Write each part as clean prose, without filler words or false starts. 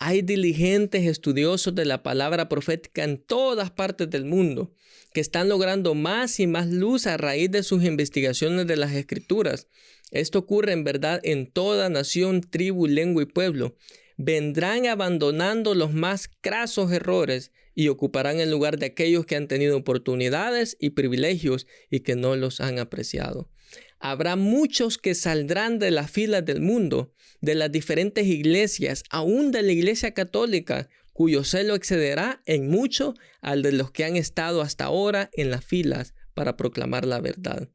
Hay diligentes estudiosos de la palabra profética en todas partes del mundo que están logrando más y más luz a raíz de sus investigaciones de las Escrituras. Esto ocurre en verdad en toda nación, tribu, lengua y pueblo. Vendrán abandonando los más crasos errores y ocuparán el lugar de aquellos que han tenido oportunidades y privilegios y que no los han apreciado. Habrá muchos que saldrán de las filas del mundo, de las diferentes iglesias, aún de la Iglesia Católica, cuyo celo excederá en mucho al de los que han estado hasta ahora en las filas para proclamar la verdad.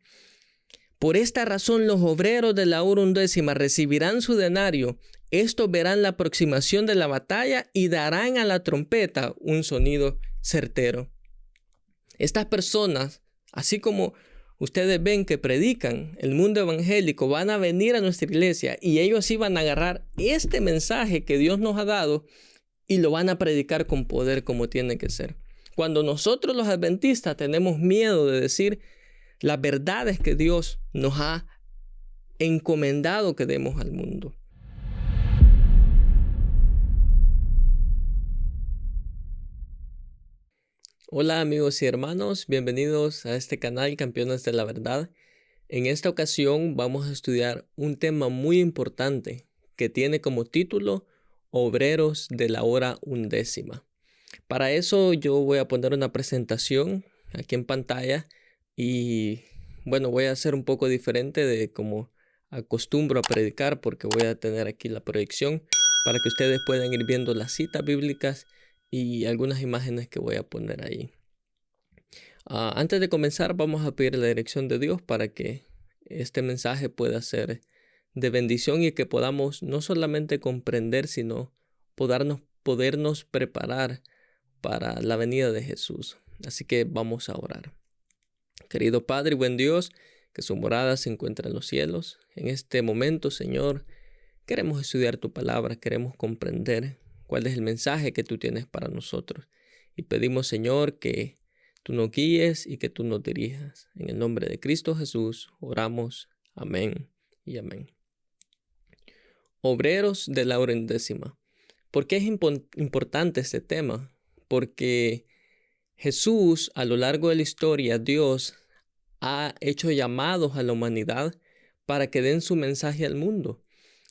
Por esta razón los obreros de la hora undécima recibirán su denario. Estos verán la aproximación de la batalla y darán a la trompeta un sonido certero. Estas personas, así como ustedes ven que predican el mundo evangélico, van a venir a nuestra iglesia y ellos sí van a agarrar este mensaje que Dios nos ha dado y lo van a predicar con poder como tiene que ser. Cuando nosotros los adventistas tenemos miedo de decir las verdades que Dios nos ha encomendado que demos al mundo. Hola amigos y hermanos, bienvenidos a este canal Campeones de la Verdad. En esta ocasión vamos a estudiar un tema muy importante que tiene como título Obreros de la hora undécima. Para eso yo voy a poner una presentación aquí en pantalla y bueno, voy a hacer un poco diferente de como acostumbro a predicar porque voy a tener aquí la proyección para que ustedes puedan ir viendo las citas bíblicas y algunas imágenes que voy a poner ahí. Antes de comenzar vamos a pedir la dirección de Dios para que este mensaje pueda ser de bendición y que podamos no solamente comprender, sino podernos preparar para la venida de Jesús. Así que vamos a orar. Querido Padre y buen Dios, que su morada se encuentra en los cielos. En este momento, Señor, queremos estudiar tu palabra, queremos comprender cuál es el mensaje que tú tienes para nosotros. Y pedimos, Señor, que tú nos guíes y que tú nos dirijas. En el nombre de Cristo Jesús oramos. Amén y amén. Obreros de la hora undécima. ¿Por qué es importante este tema? Porque Jesús, a lo largo de la historia, Dios ha hecho llamados a la humanidad para que den su mensaje al mundo.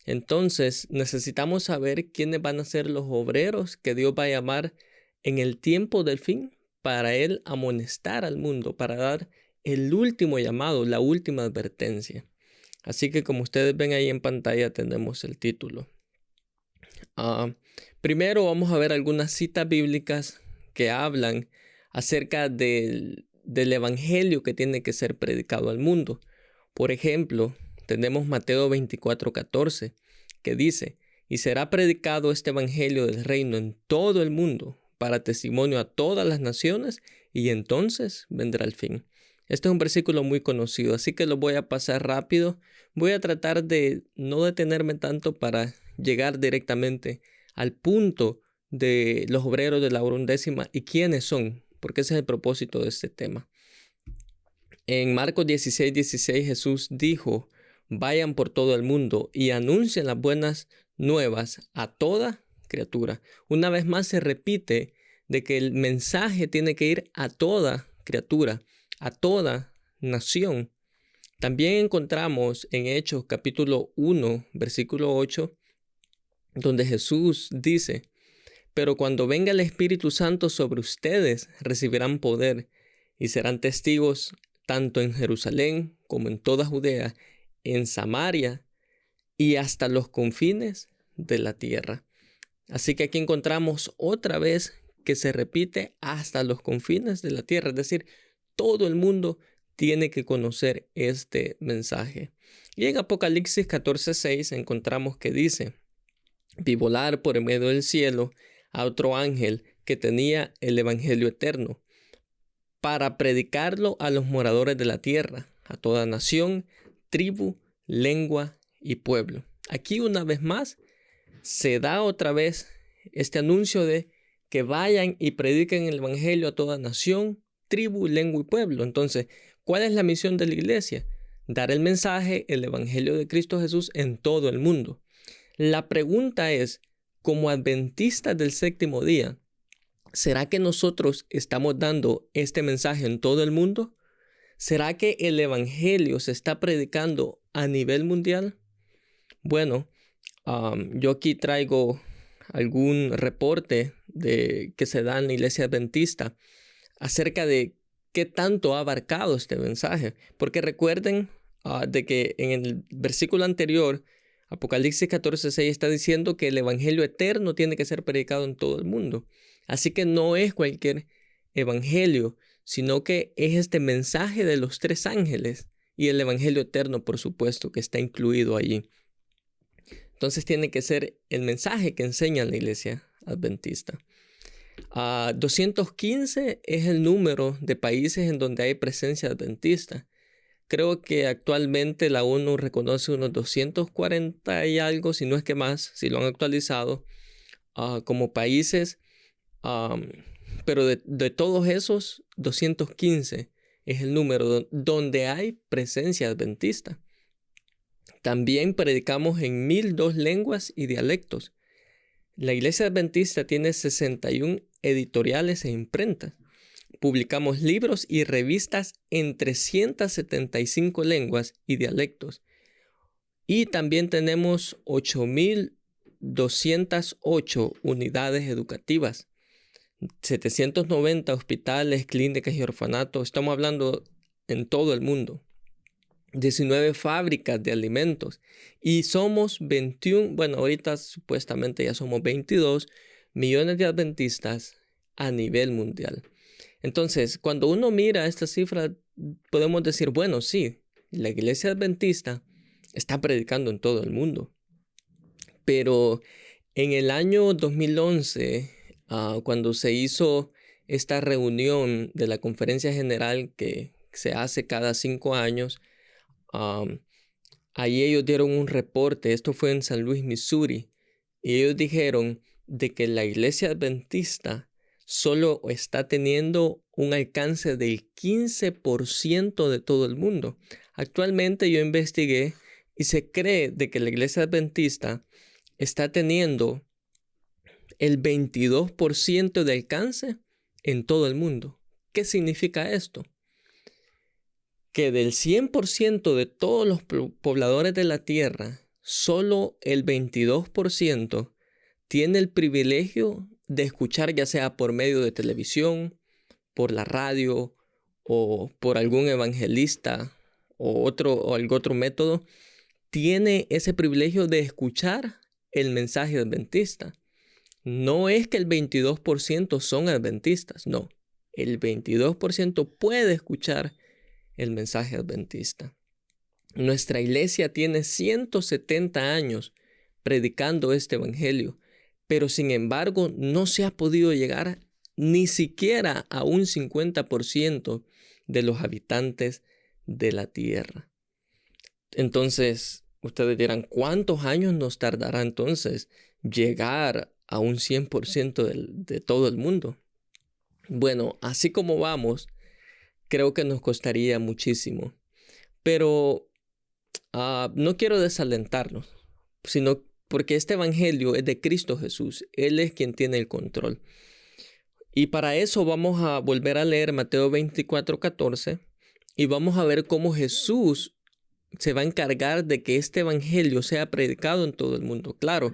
Entonces, necesitamos saber quiénes van a ser los obreros que Dios va a llamar en el tiempo del fin para Él amonestar al mundo, para dar el último llamado, la última advertencia. Así que como ustedes ven ahí en pantalla tenemos el título. Primero vamos a ver algunas citas bíblicas que hablan acerca del evangelio que tiene que ser predicado al mundo. Por ejemplo, tenemos Mateo 24:14 que dice: y será predicado este evangelio del reino en todo el mundo para testimonio a todas las naciones y entonces vendrá el fin. Este es un versículo muy conocido, así que lo voy a pasar rápido. Voy a tratar de no detenerme tanto para llegar directamente al punto de los obreros de la hora undécima y quiénes son, porque ese es el propósito de este tema. En Marcos 16:16 Jesús dijo: vayan por todo el mundo y anuncien las buenas nuevas a toda criatura. Una vez más se repite de que el mensaje tiene que ir a toda criatura, a toda nación. También encontramos en Hechos capítulo 1, versículo 8, donde Jesús dice: pero cuando venga el Espíritu Santo sobre ustedes, recibirán poder y serán testigos tanto en Jerusalén como en toda Judea, en Samaria y hasta los confines de la tierra. Así que aquí encontramos otra vez que se repite hasta los confines de la tierra, es decir, todo el mundo tiene que conocer este mensaje. Y en Apocalipsis 14:6 encontramos que dice: vi volar por el medio del cielo a otro ángel que tenía el evangelio eterno para predicarlo a los moradores de la tierra, a toda nación, tribu, lengua y pueblo. Aquí una vez más se da otra vez este anuncio de que vayan y prediquen el evangelio a toda nación, tribu, lengua y pueblo. Entonces, ¿cuál es la misión de la iglesia? Dar el mensaje, el evangelio de Cristo Jesús en todo el mundo. La pregunta es: como adventistas del séptimo día, ¿será que nosotros estamos dando este mensaje en todo el mundo? ¿Será que el evangelio se está predicando a nivel mundial? Bueno, yo aquí traigo algún reporte que se da en la iglesia adventista acerca de qué tanto ha abarcado este mensaje. Porque recuerden de que en el versículo anterior, Apocalipsis 14:6 está diciendo que el evangelio eterno tiene que ser predicado en todo el mundo. Así que no es cualquier evangelio, sino que es este mensaje de los 3 ángeles y el evangelio eterno, por supuesto, que está incluido allí. Entonces tiene que ser el mensaje que enseña la iglesia adventista. 215 es el número de países en donde hay presencia adventista. Creo que actualmente la ONU reconoce unos 240 y algo, si no es que más, si lo han actualizado, como países. Pero de todos esos, 215 es el número donde hay presencia adventista. También predicamos en 1002 lenguas y dialectos. La iglesia adventista tiene 61 editoriales e imprentas. Publicamos libros y revistas en 375 lenguas y dialectos. Y también tenemos 8,208 unidades educativas, 790 hospitales, clínicas y orfanatos. Estamos hablando en todo el mundo. 19 fábricas de alimentos. Y somos 21, bueno, ahorita supuestamente ya somos 22 millones de adventistas a nivel mundial. Entonces, cuando uno mira esta cifra, podemos decir, bueno, sí, la iglesia adventista está predicando en todo el mundo. Pero en el año 2011, cuando se hizo esta reunión de la conferencia general que se hace cada 5 años, ahí ellos dieron un reporte, esto fue en San Luis, Missouri, y ellos dijeron de que la iglesia adventista solo está teniendo un alcance del 15% de todo el mundo. Actualmente yo investigué y se cree de que la iglesia adventista está teniendo el 22% de alcance en todo el mundo. ¿Qué significa esto? Que del 100% de todos los pobladores de la tierra, solo el 22% tiene el privilegio de escuchar, ya sea por medio de televisión, por la radio o por algún evangelista o algún otro método, tiene ese privilegio de escuchar el mensaje adventista. No es que el 22% son adventistas, no. El 22% puede escuchar el mensaje adventista. Nuestra iglesia tiene 170 años predicando este evangelio, pero sin embargo no se ha podido llegar ni siquiera a un 50% de los habitantes de la tierra. Entonces, ustedes dirán, ¿cuántos años nos tardará entonces llegar a un 100% de todo el mundo? Bueno, así como vamos, creo que nos costaría muchísimo. Pero no quiero desalentarnos, sino porque este evangelio es de Cristo Jesús. Él es quien tiene el control. Y para eso vamos a volver a leer Mateo 24:14 y vamos a ver cómo Jesús se va a encargar de que este evangelio sea predicado en todo el mundo. Claro,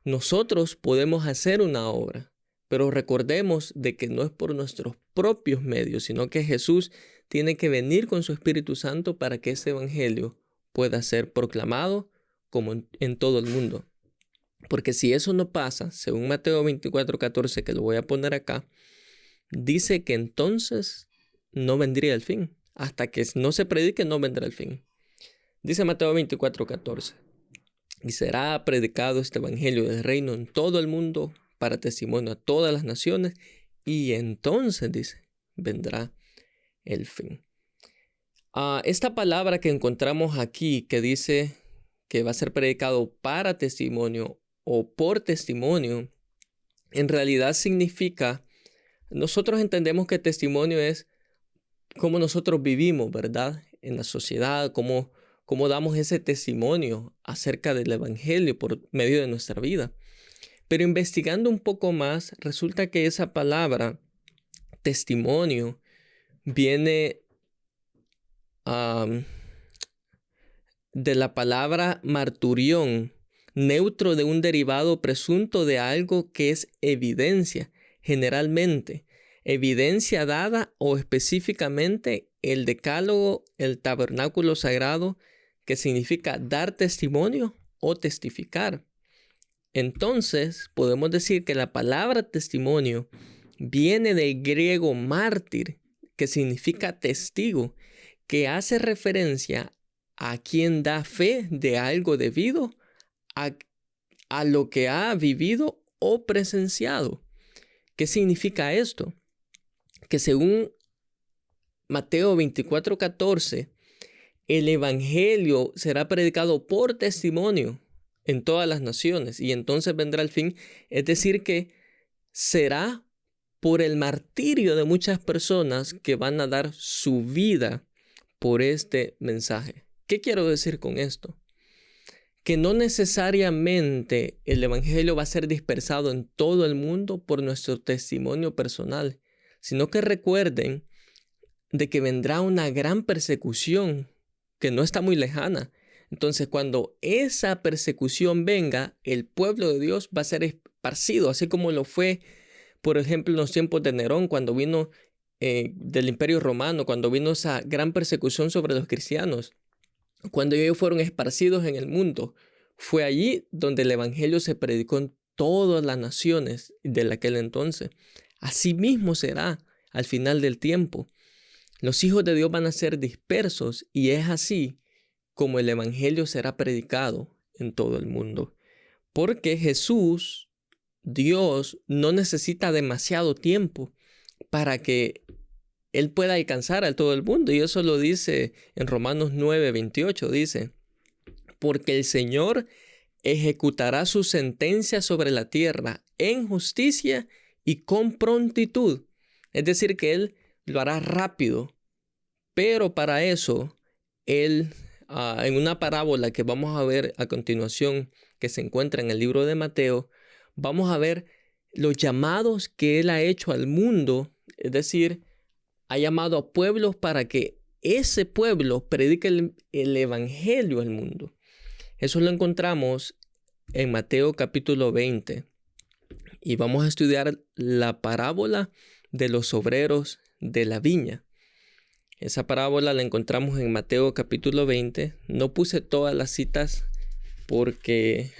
nosotros podemos hacer una obra, pero recordemos de que no es por nuestros propios medios, sino que Jesús tiene que venir con su Espíritu Santo para que ese evangelio pueda ser proclamado como en todo el mundo. Porque si eso no pasa, según Mateo 24:14, que lo voy a poner acá, dice que entonces no vendría el fin. Hasta que no se predique, no vendrá el fin. Dice Mateo 24:14, y será predicado este evangelio del reino en todo el mundo para testimonio a todas las naciones, y entonces, dice, vendrá el fin. Esta palabra que encontramos aquí, que dice que va a ser predicado para testimonio o por testimonio, en realidad significa, nosotros entendemos que testimonio es cómo nosotros vivimos, ¿verdad? En la sociedad, cómo damos ese testimonio acerca del evangelio por medio de nuestra vida. Pero investigando un poco más, resulta que esa palabra, testimonio, viene de la palabra marturión, neutro de un derivado presunto de algo que es evidencia, generalmente, evidencia dada o específicamente el decálogo, el tabernáculo sagrado, que significa dar testimonio o testificar. Entonces, podemos decir que la palabra testimonio viene del griego mártir, que significa testigo, que hace referencia a quien da fe de algo debido a lo que ha vivido o presenciado. ¿Qué significa esto? Que según Mateo 24:14, el evangelio será predicado por testimonio en todas las naciones y entonces vendrá el fin. Es decir, que será por el martirio de muchas personas que van a dar su vida por este mensaje. ¿Qué quiero decir con esto? Que no necesariamente el evangelio va a ser dispersado en todo el mundo por nuestro testimonio personal, sino que recuerden de que vendrá una gran persecución que no está muy lejana. Entonces, cuando esa persecución venga, el pueblo de Dios va a ser esparcido, así como lo fue, por ejemplo, en los tiempos de Nerón, cuando vino del Imperio Romano, cuando vino esa gran persecución sobre los cristianos. Cuando ellos fueron esparcidos en el mundo, fue allí donde el evangelio se predicó en todas las naciones de aquel entonces. Así mismo será al final del tiempo. Los hijos de Dios van a ser dispersos y es así como el evangelio será predicado en todo el mundo. Porque Jesús, Dios, no necesita demasiado tiempo para que Él pueda alcanzar a todo el mundo. Y eso lo dice en Romanos 9:28, dice, porque el Señor ejecutará su sentencia sobre la tierra en justicia y con prontitud. Es decir, que Él lo hará rápido, pero para eso Él, en una parábola que vamos a ver a continuación, que se encuentra en el libro de Mateo, vamos a ver los llamados que Él ha hecho al mundo, es decir, ha llamado a pueblos para que ese pueblo predique el evangelio al mundo. Eso lo encontramos en Mateo capítulo 20 y vamos a estudiar la parábola de los obreros de la viña. Esa parábola la encontramos en Mateo capítulo 20. No puse todas las citas porque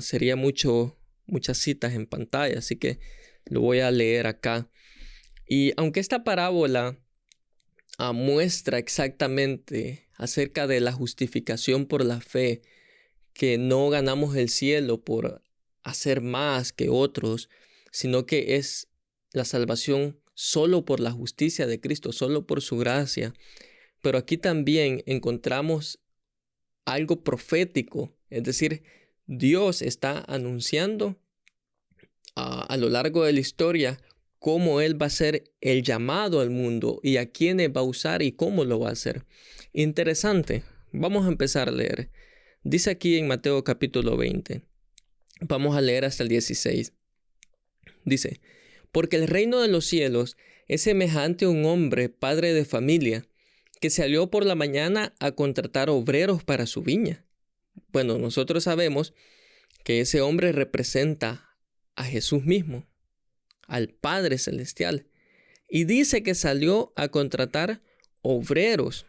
sería muchas citas en pantalla, así que lo voy a leer acá. Y aunque esta parábola muestra exactamente acerca de la justificación por la fe, que no ganamos el cielo por hacer más que otros, sino que es la salvación solo por la justicia de Cristo, solo por su gracia. Pero aquí también encontramos algo profético, es decir, Dios está anunciando a lo largo de la historia cómo Él va a ser el llamado al mundo y a quiénes va a usar y cómo lo va a hacer. Interesante. Vamos a empezar a leer. Dice aquí en Mateo capítulo 20. Vamos a leer hasta el 16. Dice, porque el reino de los cielos es semejante a un hombre, padre de familia, que salió por la mañana a contratar obreros para su viña. Bueno, nosotros sabemos que ese hombre representa a Jesús mismo, al Padre Celestial. Y dice que salió a contratar obreros.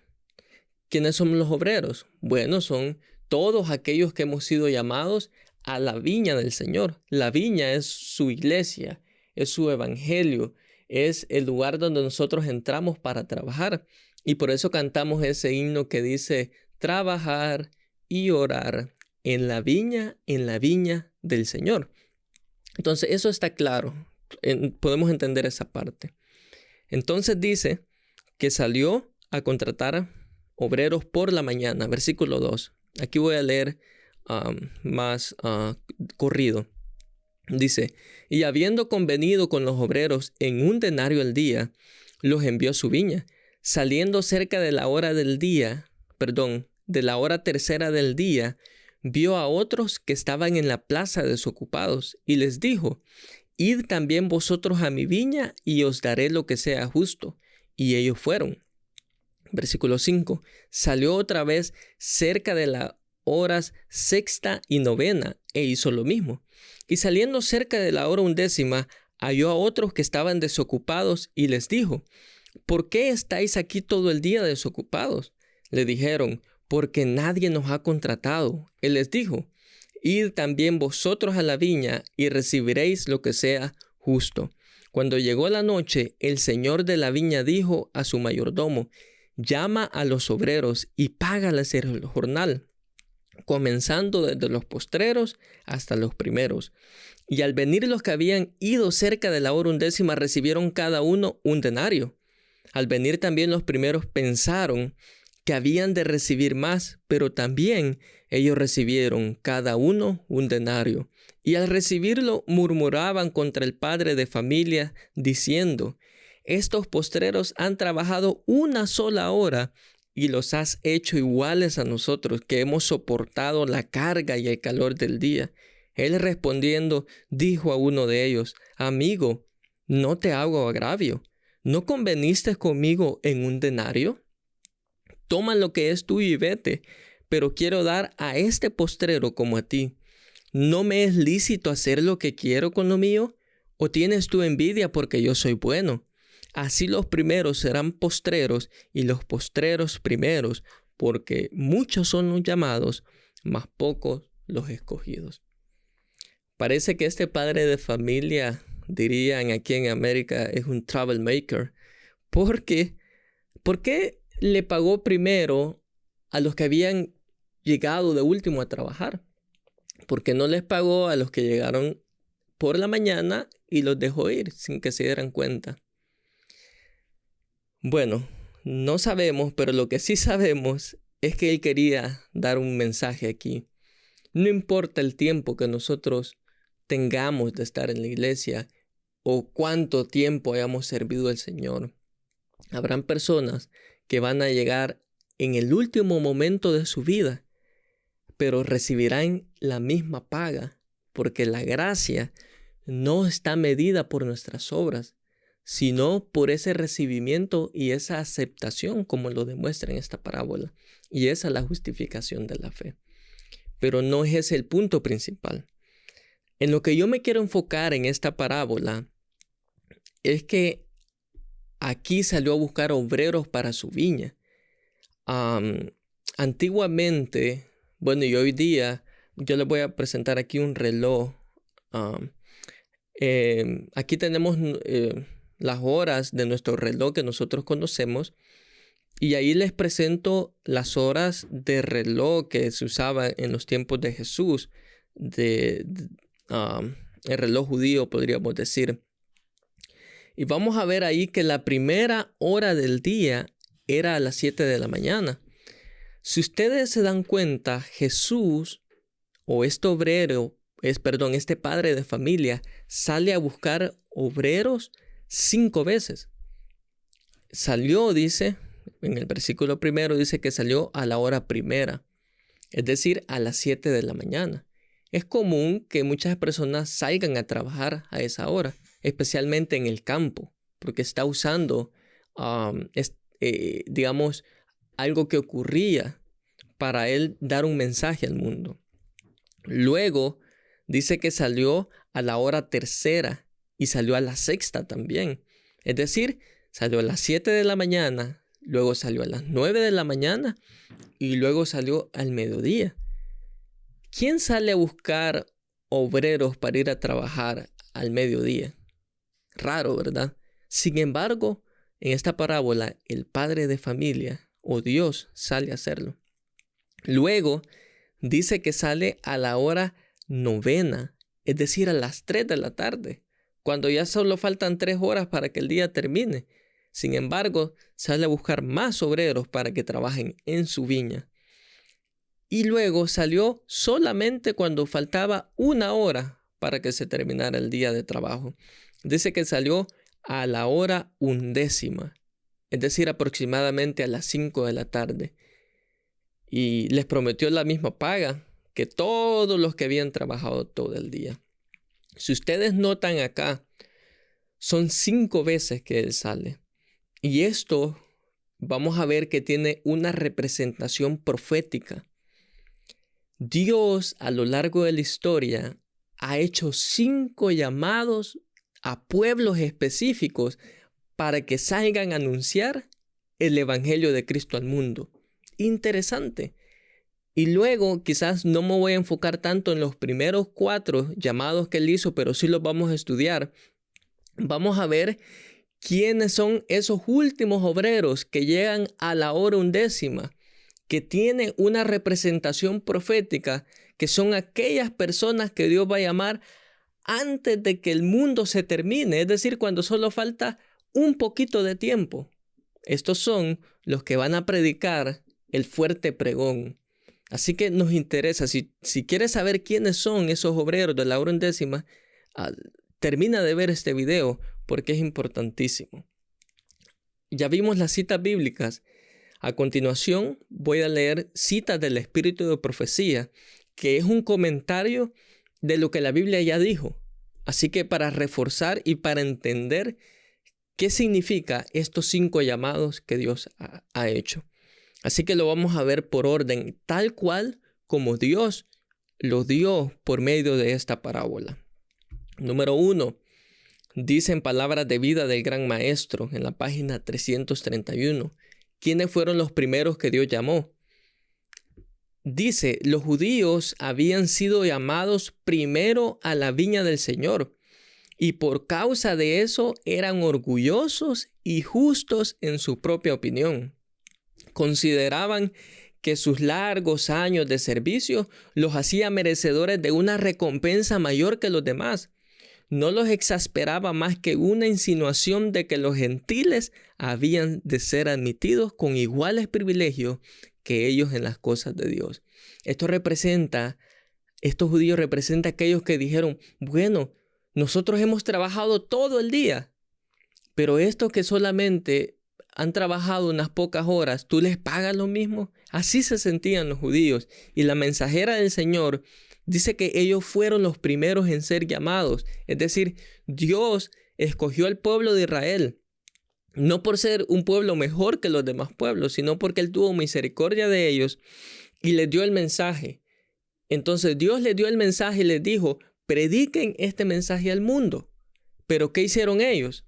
¿Quiénes son los obreros? Bueno, son todos aquellos que hemos sido llamados a la viña del Señor. La viña es su iglesia, es su evangelio, es el lugar donde nosotros entramos para trabajar. Y por eso cantamos ese himno que dice, trabajar y orar en la viña del Señor. Entonces, eso está claro. Podemos entender esa parte. Entonces dice que salió a contratar obreros por la mañana. Versículo 2. Aquí voy a leer más corrido. Dice, y habiendo convenido con los obreros en 1 denario al día, los envió a su viña. Saliendo cerca de la hora del día, de la hora tercera del día, vio a otros que estaban en la plaza desocupados y les dijo: id también vosotros a mi viña y os daré lo que sea justo. Y ellos fueron. Versículo 5. Salió otra vez cerca de las horas sexta y novena e hizo lo mismo. Y saliendo cerca de la hora 11, halló a otros que estaban desocupados y les dijo: ¿por qué estáis aquí todo el día desocupados? Le dijeron: porque nadie nos ha contratado. Él les dijo: id también vosotros a la viña y recibiréis lo que sea justo. Cuando llegó la noche, el señor de la viña dijo a su mayordomo: llama a los obreros y págales el jornal, comenzando desde los postreros hasta los primeros. Y al venir los que habían ido cerca de la hora 11, recibieron cada uno un denario. Al venir también los primeros pensaron que habían de recibir más, pero también ellos recibieron cada uno un denario. Y al recibirlo murmuraban contra el padre de familia, diciendo: estos postreros han trabajado una sola hora y los has hecho iguales a nosotros, que hemos soportado la carga y el calor del día. Él respondiendo dijo a uno de ellos: amigo, no te hago agravio. ¿No conveniste conmigo en un denario? Toma lo que es tuyo y vete, pero quiero dar a este postrero como a ti. ¿No me es lícito hacer lo que quiero con lo mío? ¿O tienes tú envidia porque yo soy bueno? Así los primeros serán postreros y los postreros primeros, porque muchos son los llamados, mas pocos los escogidos. Parece que este padre de familia, dirían aquí en América, es un troublemaker. ¿Por qué? ¿Por qué le pagó primero a los que habían llegado de último a trabajar? ¿Por qué no les pagó a los que llegaron por la mañana y los dejó ir sin que se dieran cuenta? Bueno, no sabemos, pero lo que sí sabemos es que él quería dar un mensaje aquí. No importa el tiempo que nosotros tengamos de estar en la iglesia o cuánto tiempo hayamos servido al Señor. Habrán personas que van a llegar en el último momento de su vida, pero recibirán la misma paga, porque la gracia no está medida por nuestras obras, sino por ese recibimiento y esa aceptación, como lo demuestra en esta parábola. Y esa es la justificación de la fe. Pero no es ese el punto principal. En lo que yo me quiero enfocar en esta parábola es que aquí salió a buscar obreros para su viña. Antiguamente, bueno, y hoy día, yo les voy a presentar aquí un reloj. Aquí tenemos las horas de nuestro reloj que nosotros conocemos. Y ahí les presento las horas de reloj que se usaba en los tiempos de Jesús, el reloj judío, podríamos decir. Y vamos a ver ahí que la primera hora del día era a las 7 de la mañana. Si ustedes se dan cuenta, Jesús, o este padre de familia, sale a buscar obreros 5 veces. Salió, dice, en el versículo 1, dice que salió a la hora primera, es decir, a las 7 de la mañana. Es común que muchas personas salgan a trabajar a esa hora, especialmente en el campo, porque está usando, digamos, algo que ocurría para él dar un mensaje al mundo. Luego dice que salió a la hora tercera y salió a la sexta también. Es decir, salió a las 7 de la mañana, luego salió a las 9 de la mañana y luego salió al mediodía. ¿Quién sale a buscar obreros para ir a trabajar al mediodía? Raro, ¿verdad? Sin embargo, en esta parábola, el padre de familia o Dios sale a hacerlo. Luego dice que sale a la hora novena, es decir, a las 3 de la tarde, cuando ya solo faltan 3 horas para que el día termine. Sin embargo, sale a buscar más obreros para que trabajen en su viña. Y luego salió solamente cuando faltaba 1 hora para que se terminara el día de trabajo. Dice que salió a la hora 11, es decir, aproximadamente a las 5 de la tarde. Y les prometió la misma paga que todos los que habían trabajado todo el día. Si ustedes notan acá, son 5 veces que él sale. Y esto vamos a ver que tiene una representación profética. Dios a lo largo de la historia ha hecho 5 llamados a pueblos específicos para que salgan a anunciar el evangelio de Cristo al mundo. Interesante. Y luego quizás no me voy a enfocar tanto en los primeros 4 llamados que él hizo, pero sí los vamos a estudiar. Vamos a ver quiénes son esos últimos obreros que llegan a la hora 11ª, que tienen una representación profética, que son aquellas personas que Dios va a llamar antes de que el mundo se termine, es decir, cuando solo falta un poquito de tiempo. Estos son los que van a predicar el fuerte pregón. Así que nos interesa, si quieres saber quiénes son esos obreros de la hora 11ª, termina de ver este video porque es importantísimo. Ya vimos las citas bíblicas. A continuación voy a leer citas del Espíritu de Profecía, que es un comentario de lo que la Biblia ya dijo. Así que para reforzar y para entender qué significa estos 5 llamados que Dios ha hecho. Así que lo vamos a ver por orden, tal cual como Dios lo dio por medio de esta parábola. Número 1. Dicen palabras de vida del gran maestro en la página 331. ¿Quiénes fueron los primeros que Dios llamó? Dice, los judíos habían sido llamados primero a la viña del Señor, y por causa de eso eran orgullosos y justos en su propia opinión. Consideraban que sus largos años de servicio los hacía merecedores de una recompensa mayor que los demás. No los exasperaba más que una insinuación de que los gentiles habían de ser admitidos con iguales privilegios que ellos en las cosas de Dios. Estos judíos representan a aquellos que dijeron, bueno, nosotros hemos trabajado todo el día, pero estos que solamente han trabajado unas pocas horas, ¿tú les pagas lo mismo? Así se sentían los judíos. Y la mensajera del Señor dice que ellos fueron los primeros en ser llamados. Es decir, Dios escogió al pueblo de Israel, no por ser un pueblo mejor que los demás pueblos, sino porque Él tuvo misericordia de ellos y les dio el mensaje. Entonces Dios les dio el mensaje y les dijo, prediquen este mensaje al mundo. ¿Pero qué hicieron ellos?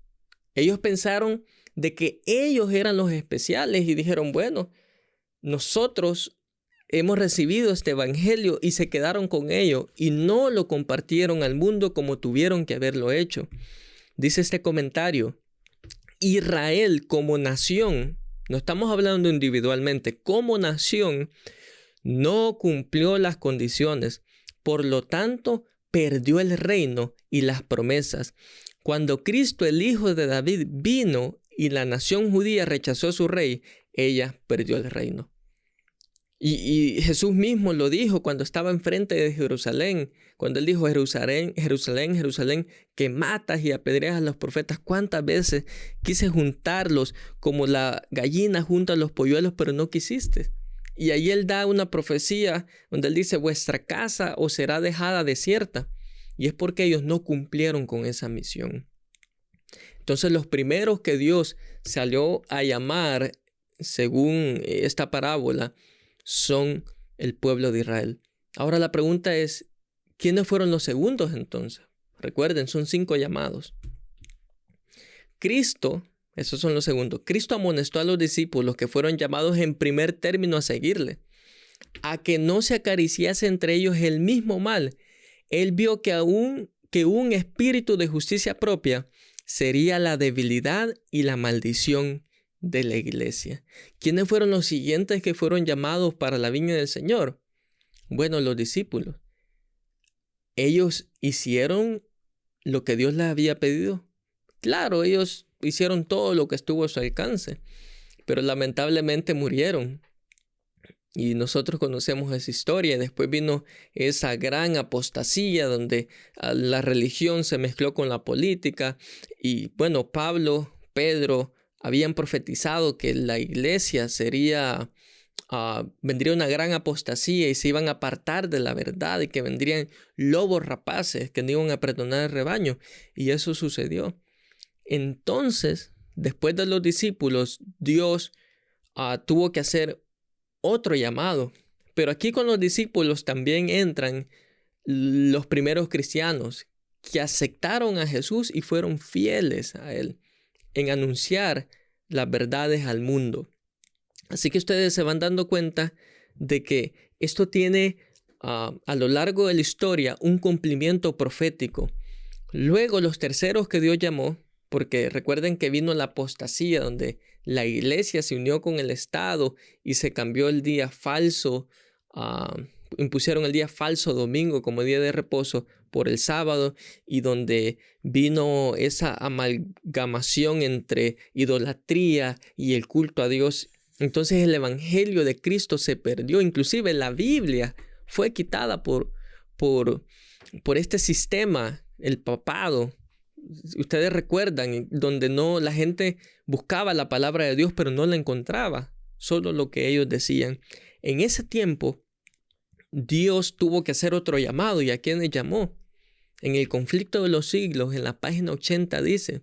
Ellos pensaron de que ellos eran los especiales y dijeron, bueno, nosotros hemos recibido este evangelio, y se quedaron con ello y no lo compartieron al mundo como tuvieron que haberlo hecho. Dice este comentario, Israel como nación, no estamos hablando individualmente, como nación, no cumplió las condiciones. Por lo tanto, perdió el reino y las promesas. Cuando Cristo, el Hijo de David, vino y la nación judía rechazó a su rey, ella perdió el reino. Y Jesús mismo lo dijo cuando estaba enfrente de Jerusalén, cuando él dijo, Jerusalén, Jerusalén, Jerusalén, que matas y apedreas a los profetas. ¿Cuántas veces quise juntarlos como la gallina junta a los polluelos, pero no quisiste? Y ahí él da una profecía donde él dice, vuestra casa os será dejada desierta. Y es porque ellos no cumplieron con esa misión. Entonces los primeros que Dios salió a llamar, según esta parábola, son el pueblo de Israel. Ahora la pregunta es, ¿quiénes fueron los segundos entonces? Recuerden, son 5 llamados. Cristo, esos son los segundos. Cristo amonestó a los discípulos que fueron llamados en primer término a seguirle, a que no se acariciase entre ellos el mismo mal. Él vio que un espíritu de justicia propia sería la debilidad y la maldición de la iglesia. ¿Quiénes fueron los siguientes que fueron llamados para la viña del Señor? Bueno, los discípulos. Ellos hicieron lo que Dios les había pedido. Claro, ellos hicieron todo lo que estuvo a su alcance, pero lamentablemente murieron. Y nosotros conocemos esa historia. Después vino esa gran apostasía donde la religión se mezcló con la política. Y bueno, Pablo, Pedro habían profetizado que la iglesia sería vendría una gran apostasía y se iban a apartar de la verdad y que vendrían lobos rapaces que no iban a perdonar el rebaño. Y eso sucedió. Entonces, después de los discípulos, Dios tuvo que hacer otro llamado. Pero aquí con los discípulos también entran los primeros cristianos que aceptaron a Jesús y fueron fieles a Él en anunciar las verdades al mundo. Así que ustedes se van dando cuenta de que esto tiene a lo largo de la historia un cumplimiento profético. Luego los terceros que Dios llamó, porque recuerden que vino la apostasía donde la iglesia se unió con el Estado y se cambió el día falso, impusieron el día falso domingo como día de reposo por el sábado, y donde vino esa amalgamación entre idolatría y el culto a Dios. Entonces el evangelio de Cristo se perdió. Inclusive la Biblia fue quitada por este sistema, el papado. Ustedes recuerdan, donde la gente buscaba la palabra de Dios, pero no la encontraba, solo lo que ellos decían. En ese tiempo, Dios tuvo que hacer otro llamado. ¿Y a quiénes llamó? En el conflicto de los siglos, en la página 80 dice: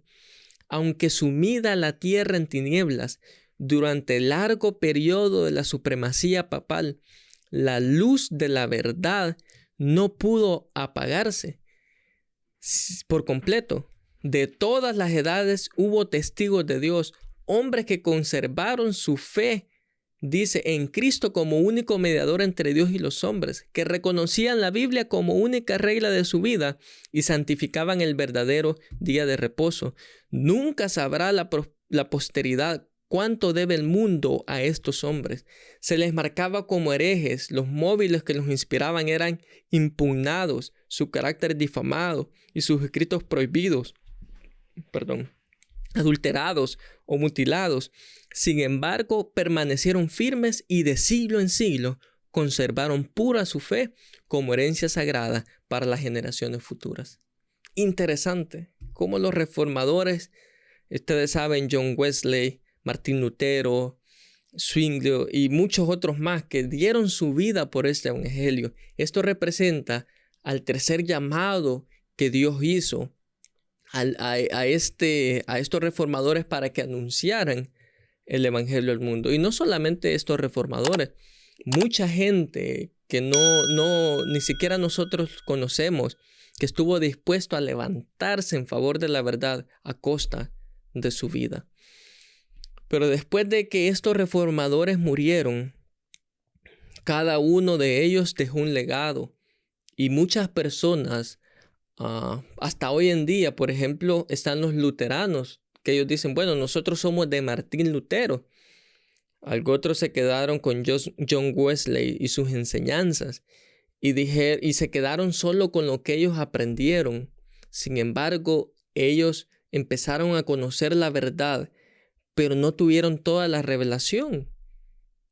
aunque sumida la tierra en tinieblas, durante el largo periodo de la supremacía papal, la luz de la verdad no pudo apagarse por completo. De todas las edades hubo testigos de Dios, hombres que conservaron su fe, dice, en Cristo como único mediador entre Dios y los hombres, que reconocían la Biblia como única regla de su vida y santificaban el verdadero día de reposo. Nunca sabrá la posteridad cuánto debe el mundo a estos hombres. Se les marcaba como herejes, los móviles que los inspiraban eran impugnados, su carácter difamado y sus escritos prohibidos, adulterados o mutilados. Sin embargo, permanecieron firmes y de siglo en siglo conservaron pura su fe como herencia sagrada para las generaciones futuras. Interesante cómo los reformadores, ustedes saben, John Wesley, Martín Lutero, Zwinglio y muchos otros más que dieron su vida por este evangelio. Esto representa al tercer llamado que Dios hizo a estos reformadores para que anunciaran el evangelio al mundo. Y no solamente estos reformadores, mucha gente que ni siquiera nosotros conocemos, que estuvo dispuesto a levantarse en favor de la verdad a costa de su vida. Pero después de que estos reformadores murieron, cada uno de ellos dejó un legado. Y muchas personas, hasta hoy en día, por ejemplo, están los luteranos, que ellos dicen, bueno, nosotros somos de Martín Lutero. Otros se quedaron con John Wesley y sus enseñanzas y se quedaron solo con lo que ellos aprendieron. Sin embargo, ellos empezaron a conocer la verdad, pero no tuvieron toda la revelación.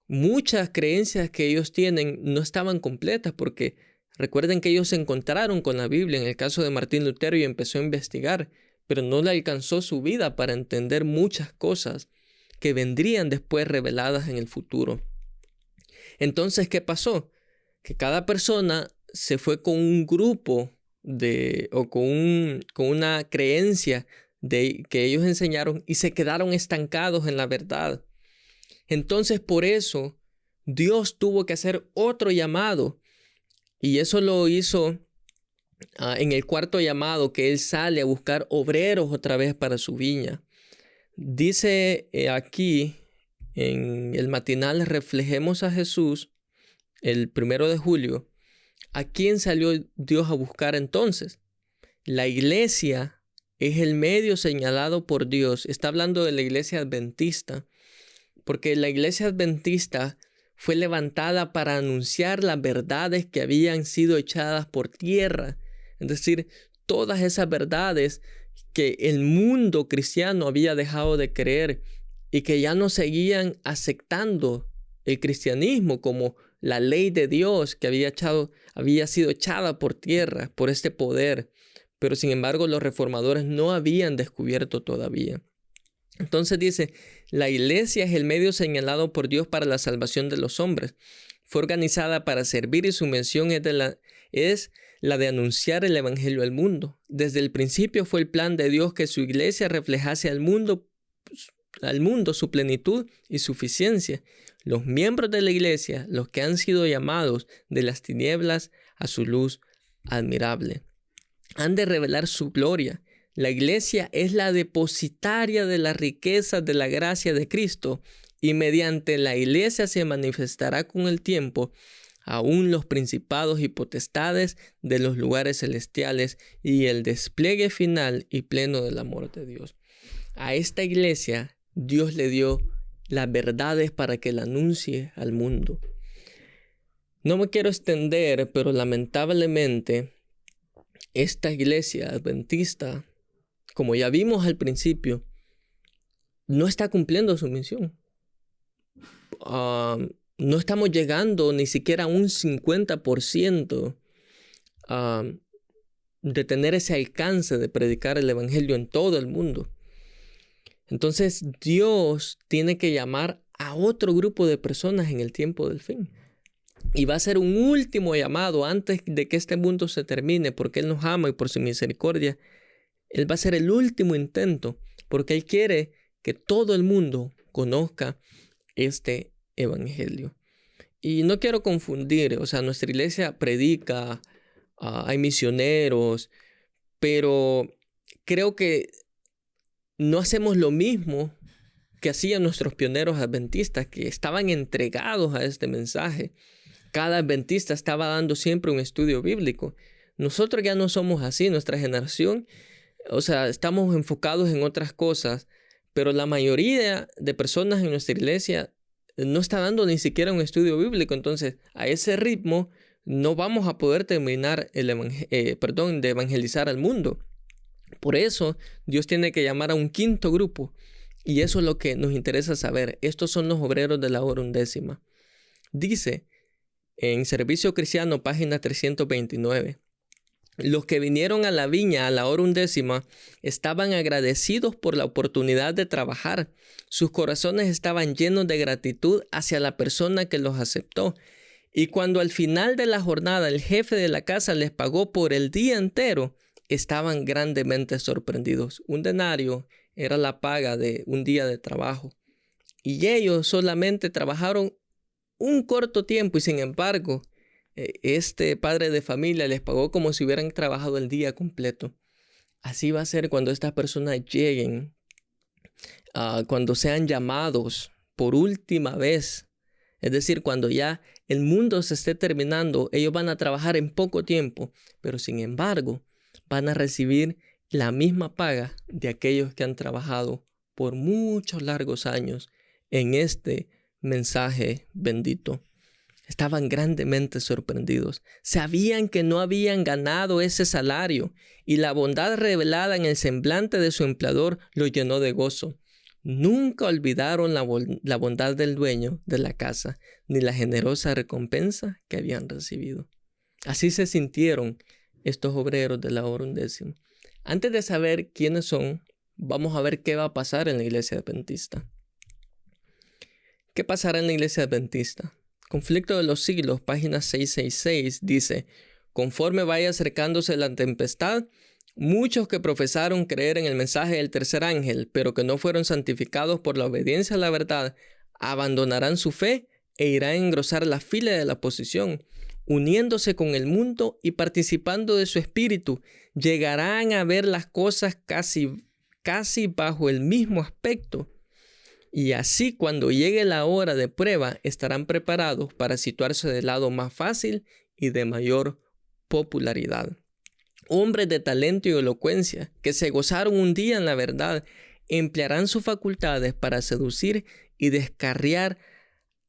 Muchas creencias que ellos tienen no estaban completas porque recuerden que ellos se encontraron con la Biblia en el caso de Martín Lutero y empezó a investigar, pero no le alcanzó su vida para entender muchas cosas que vendrían después reveladas en el futuro. Entonces, ¿qué pasó? Que cada persona se fue con un grupo con una creencia que ellos enseñaron y se quedaron estancados en la verdad. Entonces, por eso, Dios tuvo que hacer otro llamado. Y eso lo hizo en el cuarto llamado, que Él sale a buscar obreros otra vez para su viña. Dice aquí en el matinal Reflejemos a Jesús, el 1 de julio, ¿a quién salió Dios a buscar entonces? La iglesia es el medio señalado por Dios. Está hablando de la iglesia adventista, porque la iglesia adventista fue levantada para anunciar las verdades que habían sido echadas por tierra. Es decir, todas esas verdades que el mundo cristiano había dejado de creer y que ya no seguían aceptando el cristianismo como la ley de Dios que había sido echada por tierra por este poder. Pero sin embargo, los reformadores no habían descubierto todavía. Entonces dice, la iglesia es el medio señalado por Dios para la salvación de los hombres. Fue organizada para servir y su misión es la de anunciar el evangelio al mundo. Desde el principio fue el plan de Dios que su iglesia reflejase al mundo su plenitud y suficiencia. Los miembros de la iglesia, los que han sido llamados de las tinieblas a su luz admirable, han de revelar su gloria. La iglesia es la depositaria de las riquezas de la gracia de Cristo, y mediante la iglesia se manifestará con el tiempo aún los principados y potestades de los lugares celestiales y el despliegue final y pleno del amor de Dios. A esta iglesia Dios le dio las verdades para que la anuncie al mundo. No me quiero extender, pero lamentablemente esta iglesia adventista, como ya vimos al principio, no está cumpliendo su misión. No estamos llegando ni siquiera a un 50% de tener ese alcance de predicar el evangelio en todo el mundo. Entonces Dios tiene que llamar a otro grupo de personas en el tiempo del fin. Y va a ser un último llamado antes de que este mundo se termine, porque Él nos ama y por su misericordia. Él va a ser el último intento, porque Él quiere que todo el mundo conozca este evangelio. Y no quiero confundir, nuestra iglesia predica, hay misioneros, pero creo que no hacemos lo mismo que hacían nuestros pioneros adventistas, que estaban entregados a este mensaje. Cada adventista estaba dando siempre un estudio bíblico. Nosotros ya no somos así, nuestra generación, estamos enfocados en otras cosas, pero la mayoría de personas en nuestra iglesia no está dando ni siquiera un estudio bíblico. Entonces, a ese ritmo no vamos a poder terminar de evangelizar al mundo. Por eso, Dios tiene que llamar a un quinto grupo. Y eso es lo que nos interesa saber. Estos son los obreros de la hora undécima. Dice en Servicio Cristiano, página 329. Los que vinieron a la viña a la hora undécima estaban agradecidos por la oportunidad de trabajar. Sus corazones estaban llenos de gratitud hacia la persona que los aceptó. Y cuando al final de la jornada el jefe de la casa les pagó por el día entero, estaban grandemente sorprendidos. Un denario era la paga de un día de trabajo. Y ellos solamente trabajaron un corto tiempo y sin embargo, este padre de familia les pagó como si hubieran trabajado el día completo. Así va a ser cuando estas personas lleguen, cuando sean llamados por última vez. Es decir, cuando ya el mundo se esté terminando, ellos van a trabajar en poco tiempo, pero sin embargo, van a recibir la misma paga de aquellos que han trabajado por muchos largos años en este mensaje bendito. Estaban grandemente sorprendidos. Sabían que no habían ganado ese salario y la bondad revelada en el semblante de su empleador los llenó de gozo. Nunca olvidaron la bondad del dueño de la casa ni la generosa recompensa que habían recibido. Así se sintieron estos obreros de la hora undécima. Antes de saber quiénes son, vamos a ver qué va a pasar en la iglesia adventista. ¿Qué pasará en la iglesia adventista? Conflicto de los siglos, página 666, dice: conforme vaya acercándose la tempestad, muchos que profesaron creer en el mensaje del tercer ángel, pero que no fueron santificados por la obediencia a la verdad, abandonarán su fe e irán a engrosar la fila de la oposición. Uniéndose con el mundo y participando de su espíritu, llegarán a ver las cosas casi bajo el mismo aspecto. Y así, cuando llegue la hora de prueba, estarán preparados para situarse del lado más fácil y de mayor popularidad. Hombres de talento y elocuencia, que se gozaron un día en la verdad, emplearán sus facultades para seducir y descarriar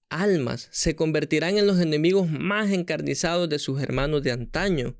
almas. Se convertirán en los enemigos más encarnizados de sus hermanos de antaño.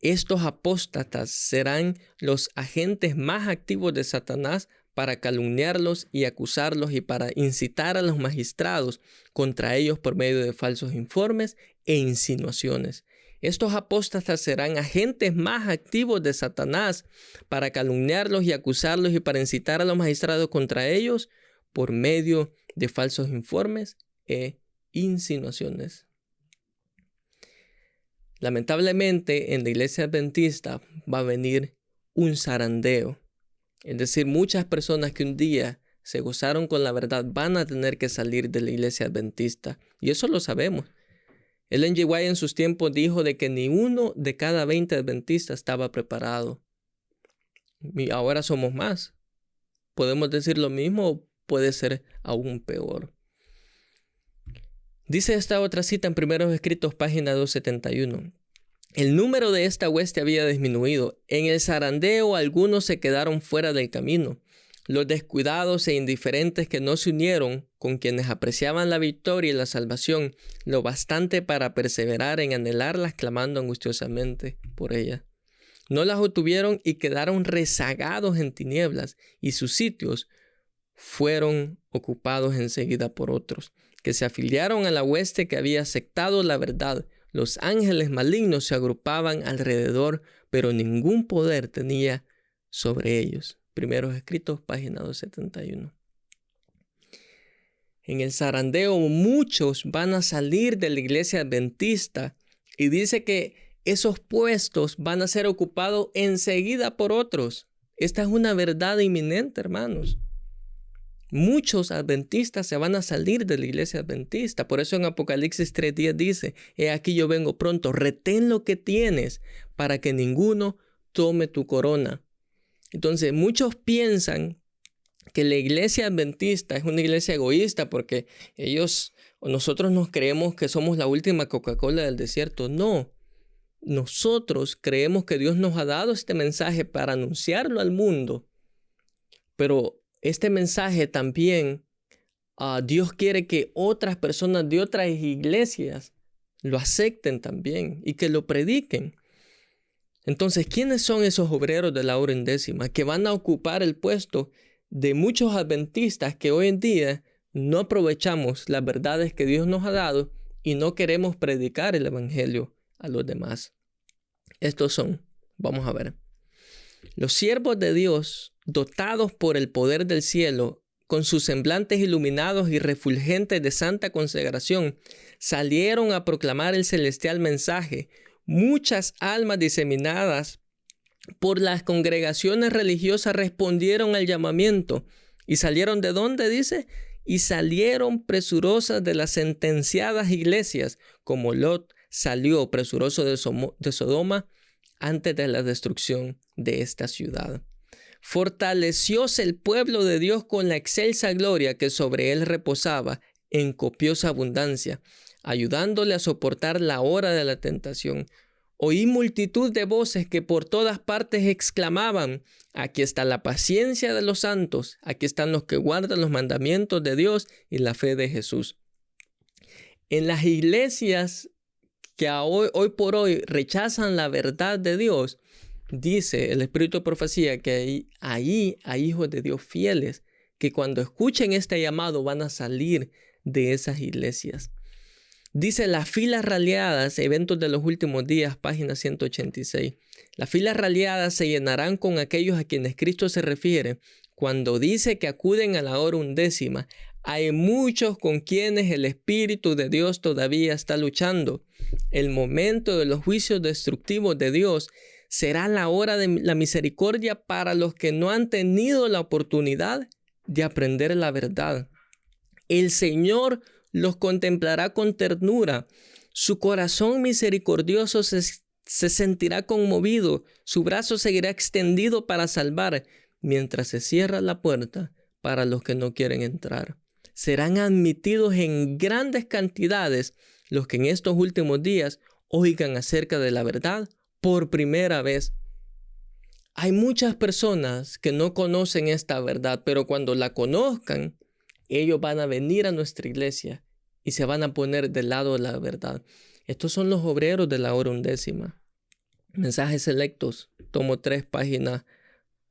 Estos apóstatas serán los agentes más activos de Satanás para calumniarlos y acusarlos y para incitar a los magistrados contra ellos por medio de falsos informes e insinuaciones. Estos apóstatas serán agentes más activos de Satanás para calumniarlos y acusarlos y para incitar a los magistrados contra ellos por medio de falsos informes e insinuaciones. Lamentablemente, en la iglesia adventista va a venir un zarandeo. Es decir, muchas personas que un día se gozaron con la verdad van a tener que salir de la iglesia adventista. Y eso lo sabemos. Ellen G. White en sus tiempos dijo de que ni uno de cada 20 adventistas estaba preparado. Y ahora somos más. ¿Podemos decir lo mismo o puede ser aún peor? Dice esta otra cita en Primeros Escritos, página 271. El número de esta hueste había disminuido. En el zarandeo algunos se quedaron fuera del camino. Los descuidados e indiferentes que no se unieron con quienes apreciaban la victoria y la salvación, lo bastante para perseverar en anhelarlas clamando angustiosamente por ellas. No las obtuvieron y quedaron rezagados en tinieblas, y sus sitios fueron ocupados enseguida por otros, que se afiliaron a la hueste que había aceptado la verdad. Los ángeles malignos se agrupaban alrededor, pero ningún poder tenía sobre ellos. Primeros Escritos, página 271. En el zarandeo muchos van a salir de la iglesia adventista y dice que esos puestos van a ser ocupados enseguida por otros. Esta es una verdad inminente, hermanos. Muchos adventistas se van a salir de la iglesia adventista. Por eso en Apocalipsis 3:10 dice: he aquí yo vengo pronto, retén lo que tienes para que ninguno tome tu corona. Entonces muchos piensan que la iglesia adventista es una iglesia egoísta porque nosotros nos creemos que somos la última Coca-Cola del desierto. No, nosotros creemos que Dios nos ha dado este mensaje para anunciarlo al mundo, pero este mensaje también Dios quiere que otras personas de otras iglesias lo acepten también y que lo prediquen. Entonces, ¿quiénes son esos obreros de la hora undécima que van a ocupar el puesto de muchos adventistas que hoy en día no aprovechamos las verdades que Dios nos ha dado y no queremos predicar el evangelio a los demás? Estos son, vamos a ver, los siervos de Dios dotados por el poder del cielo, con sus semblantes iluminados y refulgentes de santa consagración, salieron a proclamar el celestial mensaje. Muchas almas diseminadas por las congregaciones religiosas respondieron al llamamiento. ¿Y salieron de dónde? Dice, y salieron presurosas de las sentenciadas iglesias, como Lot salió presuroso de Sodoma antes de la destrucción de esta ciudad. Fortalecióse el pueblo de Dios con la excelsa gloria que sobre él reposaba en copiosa abundancia, ayudándole a soportar la hora de la tentación. Oí multitud de voces que por todas partes exclamaban: aquí está la paciencia de los santos, aquí están los que guardan los mandamientos de Dios y la fe de Jesús. En las iglesias que hoy por hoy rechazan la verdad de Dios, dice el Espíritu de Profecía que ahí hay hijos de Dios fieles que cuando escuchen este llamado van a salir de esas iglesias. Dice las filas raleadas, Eventos de los Últimos Días, página 186. Las filas raleadas se llenarán con aquellos a quienes Cristo se refiere cuando dice que acuden a la hora undécima. Hay muchos con quienes el Espíritu de Dios todavía está luchando. El momento de los juicios destructivos de Dios será la hora de la misericordia para los que no han tenido la oportunidad de aprender la verdad. El Señor los contemplará con ternura. Su corazón misericordioso se sentirá conmovido. Su brazo seguirá extendido para salvar, mientras se cierra la puerta para los que no quieren entrar. Serán admitidos en grandes cantidades los que en estos últimos días oigan acerca de la verdad por primera vez. Hay muchas personas que no conocen esta verdad, pero cuando la conozcan, ellos van a venir a nuestra iglesia y se van a poner del lado de la verdad. Estos son los obreros de la hora undécima. Mensajes selectos, tomo 3, página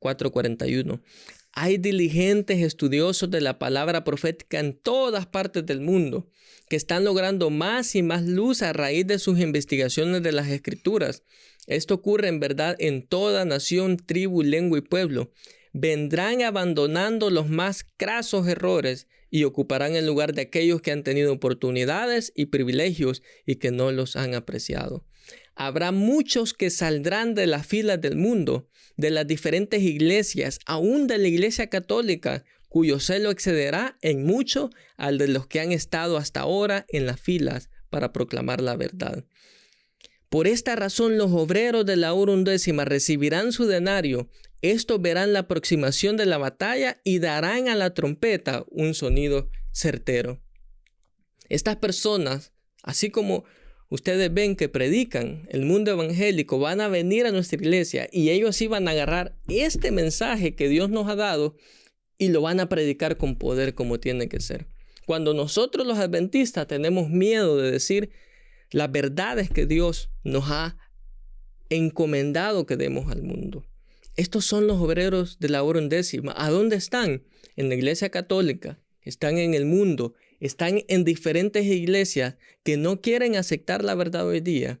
441. Hay diligentes estudiosos de la palabra profética en todas partes del mundo que están logrando más y más luz a raíz de sus investigaciones de las Escrituras. Esto ocurre en verdad en toda nación, tribu, lengua y pueblo. Vendrán abandonando los más crasos errores y ocuparán el lugar de aquellos que han tenido oportunidades y privilegios y que no los han apreciado. Habrá muchos que saldrán de las filas del mundo, de las diferentes iglesias, aún de la Iglesia Católica, cuyo celo excederá en mucho al de los que han estado hasta ahora en las filas para proclamar la verdad. Por esta razón los obreros de la hora undécima recibirán su denario. Estos verán la aproximación de la batalla y darán a la trompeta un sonido certero. Estas personas, así como ustedes ven que predican el mundo evangélico, van a venir a nuestra iglesia y ellos sí van a agarrar este mensaje que Dios nos ha dado y lo van a predicar con poder como tiene que ser. Cuando nosotros los adventistas tenemos miedo de decir las verdades que Dios nos ha encomendado que demos al mundo. Estos son los obreros de la hora undécima. ¿A dónde están? En la Iglesia Católica, están en el mundo, están en diferentes iglesias que no quieren aceptar la verdad hoy día.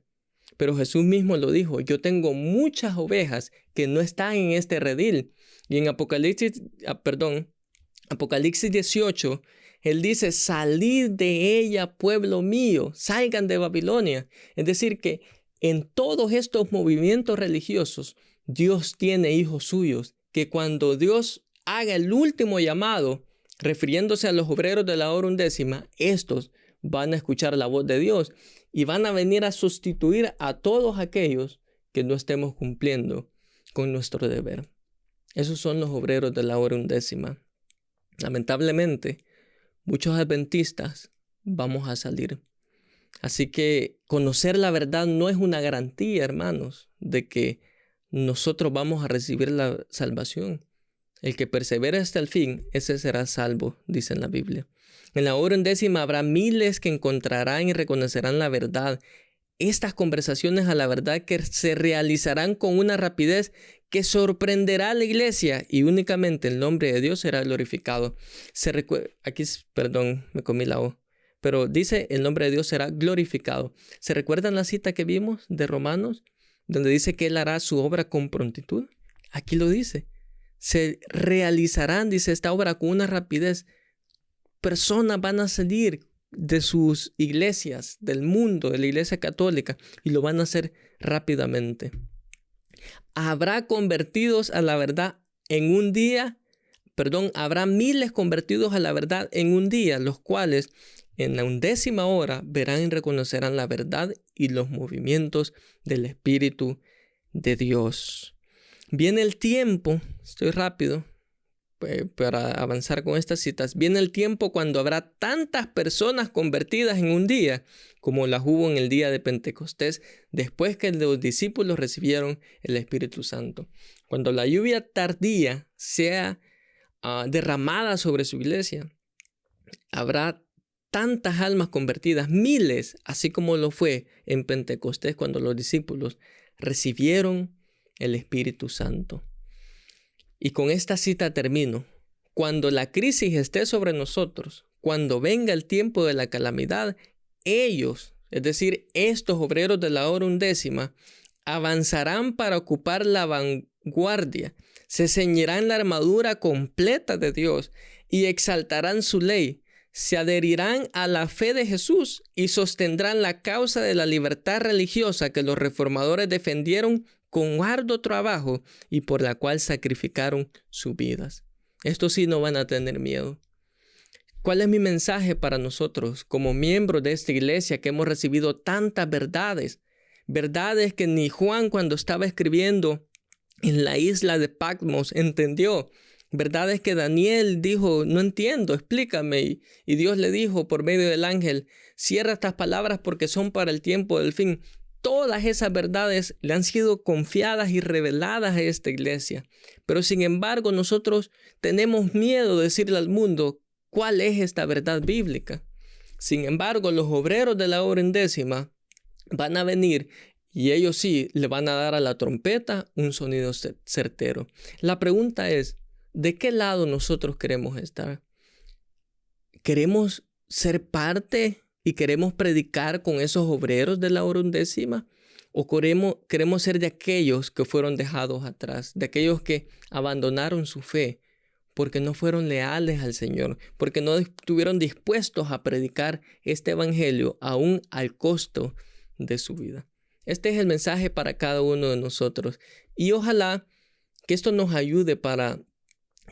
Pero Jesús mismo lo dijo, yo tengo muchas ovejas que no están en este redil. Y en Apocalipsis 18, Él dice, salid de ella, pueblo mío, salgan de Babilonia. Es decir, que en todos estos movimientos religiosos, Dios tiene hijos suyos, que cuando Dios haga el último llamado, refiriéndose a los obreros de la hora undécima, estos van a escuchar la voz de Dios y van a venir a sustituir a todos aquellos que no estemos cumpliendo con nuestro deber. Esos son los obreros de la hora undécima. Lamentablemente, muchos adventistas vamos a salir. Así que conocer la verdad no es una garantía, hermanos, de que nosotros vamos a recibir la salvación. El que persevera hasta el fin, ese será salvo, dice en la Biblia. En la hora undécima habrá miles que encontrarán y reconocerán la verdad. Estas conversaciones a la verdad que se realizarán con una rapidez que sorprenderá a la iglesia y únicamente el nombre de Dios será glorificado. Me comí la O. Pero dice el nombre de Dios será glorificado. ¿Se recuerdan la cita que vimos de Romanos? Donde dice que Él hará su obra con prontitud. Aquí lo dice. Se realizarán, dice esta obra, con una rapidez. Personas van a salir de sus iglesias, del mundo, de la iglesia católica, y lo van a hacer rápidamente. Habrá convertidos a la verdad en un día, habrá miles convertidos a la verdad en un día, los cuales en la undécima hora verán y reconocerán la verdad y los movimientos del Espíritu de Dios. Viene el tiempo, estoy rápido para avanzar con estas citas, viene el tiempo cuando habrá tantas personas convertidas en un día como las hubo en el día de Pentecostés, después que los discípulos recibieron el Espíritu Santo. Cuando la lluvia tardía sea derramada sobre su iglesia, habrá tantas almas convertidas, miles, así como lo fue en Pentecostés cuando los discípulos recibieron el Espíritu Santo. Y con esta cita termino. Cuando la crisis esté sobre nosotros, cuando venga el tiempo de la calamidad, ellos, es decir, estos obreros de la hora undécima, avanzarán para ocupar la vanguardia, se ceñirán la armadura completa de Dios y exaltarán su ley. Se adherirán a la fe de Jesús y sostendrán la causa de la libertad religiosa que los reformadores defendieron con arduo trabajo y por la cual sacrificaron sus vidas. Estos sí no van a tener miedo. ¿Cuál es mi mensaje para nosotros como miembros de esta iglesia que hemos recibido tantas verdades? Verdades que ni Juan, cuando estaba escribiendo en la isla de Patmos, entendió. Verdades que Daniel dijo, no entiendo, explícame. Y Dios le dijo por medio del ángel, cierra estas palabras porque son para el tiempo del fin. Todas esas verdades le han sido confiadas y reveladas a esta iglesia. Pero sin embargo, nosotros tenemos miedo de decirle al mundo cuál es esta verdad bíblica. Sin embargo, los obreros de la hora undécima van a venir y ellos sí le van a dar a la trompeta un sonido certero. La pregunta es, ¿De qué lado nosotros queremos estar? ¿Queremos ser parte y queremos predicar con esos obreros de la hora undécima? ¿O queremos ser de aquellos que fueron dejados atrás, de aquellos que abandonaron su fe porque no fueron leales al Señor, porque no estuvieron dispuestos a predicar este evangelio aún al costo de su vida? Este es el mensaje para cada uno de nosotros. Y ojalá que esto nos ayude para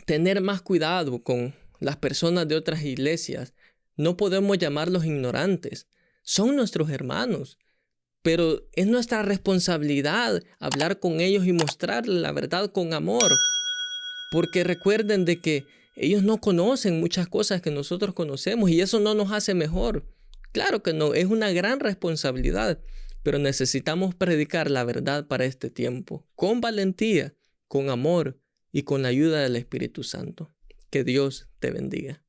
tener más cuidado con las personas de otras iglesias. No podemos llamarlos ignorantes. Son nuestros hermanos. Pero es nuestra responsabilidad hablar con ellos y mostrarles la verdad con amor. Porque recuerden de que ellos no conocen muchas cosas que nosotros conocemos y eso no nos hace mejor. Claro que no, es una gran responsabilidad, pero necesitamos predicar la verdad para este tiempo, con valentía, con amor y con la ayuda del Espíritu Santo. Que Dios te bendiga.